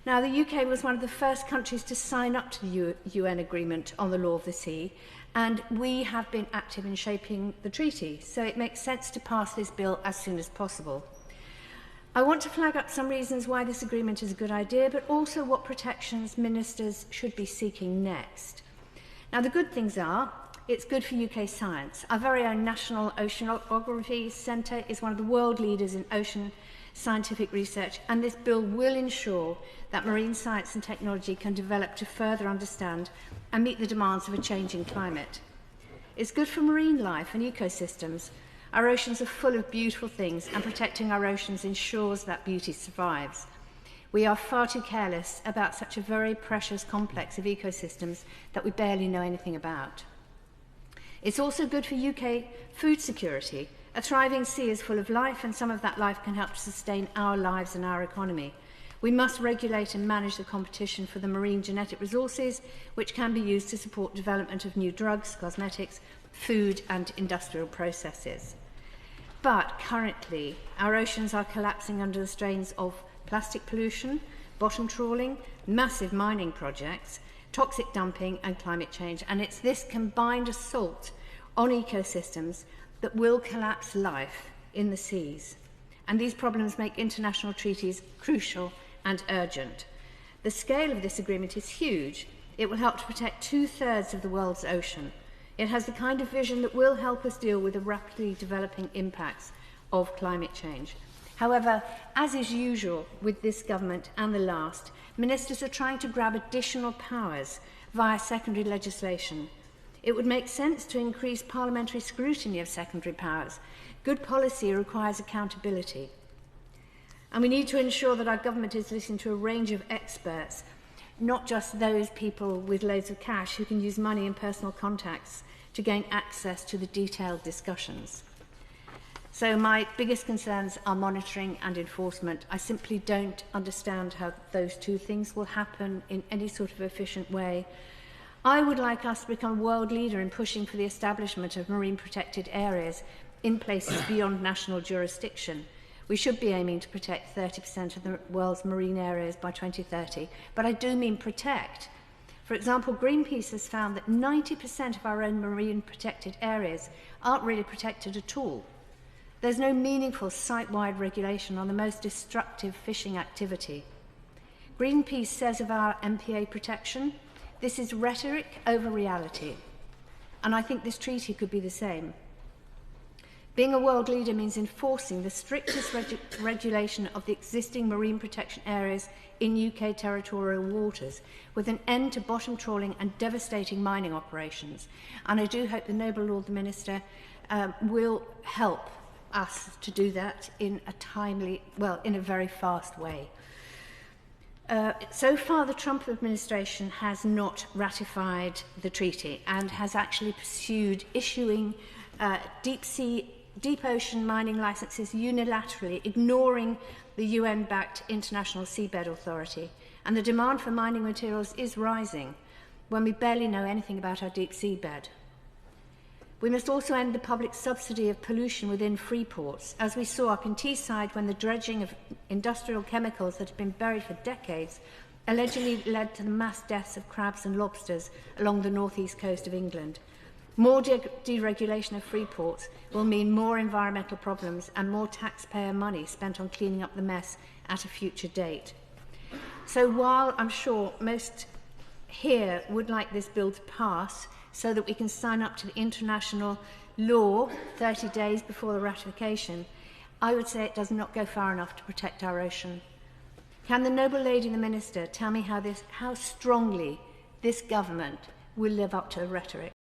Now, the UK was one of the first countries to sign up to the UN Agreement on the Law of the Sea, and we have been active in shaping the treaty, so it makes sense to pass this bill as soon as possible. I want to flag up some reasons why this agreement is a good idea, but also what protections ministers should be seeking next. Now, the good things are, it's good for UK science. Our very own National Oceanography Centre is one of the world leaders in ocean scientific research, and this bill will ensure that marine science and technology can develop to further understand and meet the demands of a changing climate. It's good for marine life and ecosystems. Our oceans are full of beautiful things, and protecting our oceans ensures that beauty survives. We are far too careless about such a very precious complex of ecosystems that we barely know anything about. It's also good for UK food security. A thriving sea is full of life, and some of that life can help to sustain our lives and our economy. We must regulate and manage the competition for the marine genetic resources, which can be used to support development of new drugs, cosmetics, food and industrial processes. But currently, our oceans are collapsing under the strains of plastic pollution, bottom trawling, massive mining projects, toxic dumping and climate change. And it's this combined assault on ecosystems that will collapse life in the seas. And these problems make international treaties crucial and urgent. The scale of this agreement is huge. It will help to protect 2/3 of the world's ocean. It has the kind of vision that will help us deal with the rapidly developing impacts of climate change. However, as is usual with this government and the last, ministers are trying to grab additional powers via secondary legislation. It would make sense to increase parliamentary scrutiny of secondary powers. Good policy requires accountability. And we need to ensure that our government is listening to a range of experts, not just those people with loads of cash who can use money and personal contacts to gain access to the detailed discussions. So my biggest concerns are monitoring and enforcement. I simply don't understand how those two things will happen in any sort of efficient way. I would like us to become a world leader in pushing for the establishment of marine protected areas in places beyond national jurisdiction. We should be aiming to protect 30% of the world's marine areas by 2030, but I do mean protect. For example, Greenpeace has found that 90% of our own marine protected areas aren't really protected at all. There's no meaningful site-wide regulation on the most destructive fishing activity. Greenpeace says of our MPA protection, this is rhetoric over reality, and I think this treaty could be the same. Being a world leader means enforcing the strictest regulation of the existing marine protection areas in UK territorial waters, with an end to bottom trawling and devastating mining operations. And I do hope the Noble Lord the Minister will help us to do that in a very fast way. So far, the Trump administration has not ratified the treaty and has actually pursued issuing deep ocean mining licenses unilaterally, ignoring the UN-backed International Seabed Authority. And the demand for mining materials is rising when we barely know anything about our deep seabed. We must also end the public subsidy of pollution within free ports, as we saw up in Teesside when the dredging of industrial chemicals that had been buried for decades allegedly led to the mass deaths of crabs and lobsters along the northeast coast of England. More deregulation of free ports will mean more environmental problems and more taxpayer money spent on cleaning up the mess at a future date. So while I'm sure most here would like this bill to pass so that we can sign up to the international law 30 days before the ratification, I would say it does not go far enough to protect our ocean. Can the Noble Lady the Minister tell me how strongly this government will live up to the rhetoric?